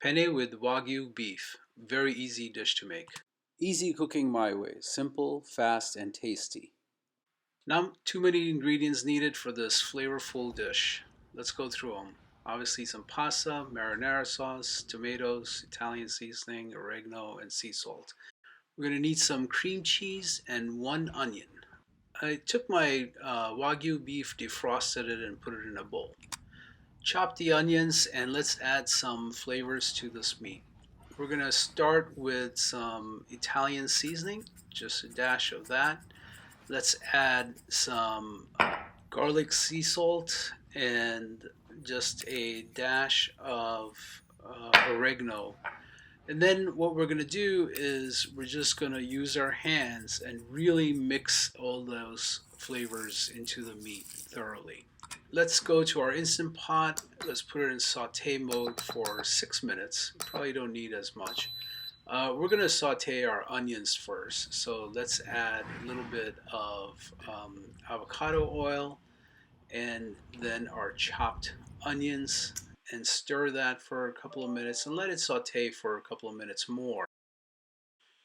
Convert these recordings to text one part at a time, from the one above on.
Penne with Wagyu beef. Very easy dish to make. Easy cooking my way. Simple, fast, and tasty. Not too many ingredients needed for this flavorful dish. Let's go through them. Obviously some pasta, marinara sauce, tomatoes, Italian seasoning, oregano, and sea salt. We're going to need some cream cheese and one onion. I took my Wagyu beef, defrosted it, and put it in a bowl. Chop the onions and let's add some flavors to this meat. We're going to start with some Italian seasoning, just a dash of that. Let's add some garlic sea salt and just a dash of oregano. And then what we're going to do is we're just going to use our hands and really mix all those flavors into the meat thoroughly. Let's go to our Instant Pot. Let's put it in saute mode for 6 minutes. Probably don't need as much. We're going to saute our onions first. So let's add a little bit of avocado oil and then our chopped onions and stir that for a couple of minutes and let it saute for a couple of minutes more.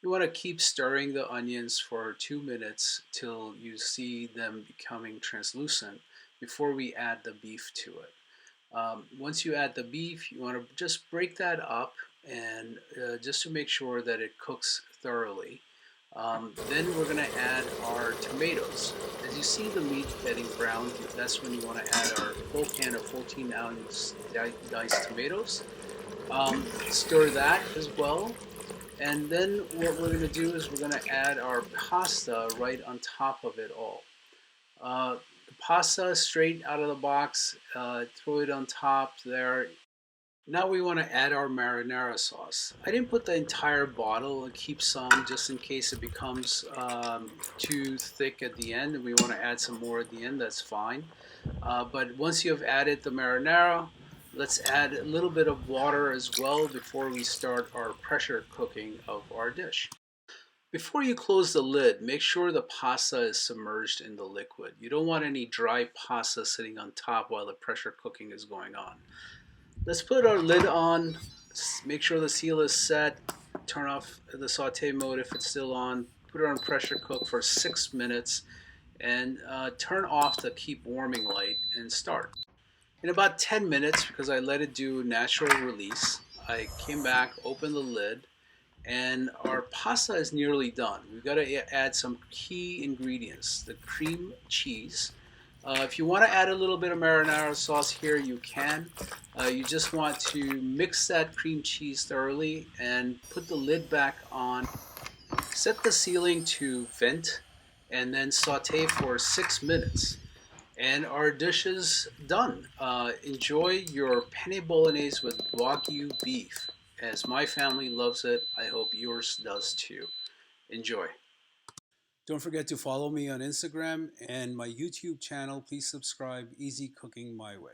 You want to keep stirring the onions for 2 minutes till you see them becoming translucent before we add the beef to it. Once you add the beef, you want to just break that up and just to make sure that it cooks thoroughly. Then we're going to add our tomatoes. As you see the meat getting brown, that's when you want to add our full can of 14-ounce diced tomatoes. Stir that as well. And then what we're going to do is we're going to add our pasta right on top of it all. The pasta straight out of the box, throw it on top there. Now we want to add our marinara sauce. I didn't put the entire bottle, and keep some just in case it becomes too thick at the end and we want to add some more at the end, that's fine. But once you have added the marinara, let's add a little bit of water as well before we start our pressure cooking of our dish. Before you close the lid, make sure the pasta is submerged in the liquid. You don't want any dry pasta sitting on top while the pressure cooking is going on. Let's put our lid on, make sure the seal is set, turn off the saute mode if it's still on, put it on pressure cook for 6 minutes, and turn off the keep warming light and start. In about 10 minutes, because I let it do natural release, I came back, opened the lid, and our pasta is nearly done. We've got to add some key ingredients, the cream cheese. If you want to add a little bit of marinara sauce here, you can. You just want to mix that cream cheese thoroughly and put the lid back on. Set the sealing to vent and then saute for 6 minutes. And our dish is done. Enjoy your penne bolognese with Wagyu beef. As my family loves it, I hope yours does too. Enjoy. Don't forget to follow me on Instagram and my YouTube channel. Please subscribe. Easy Cooking My Way.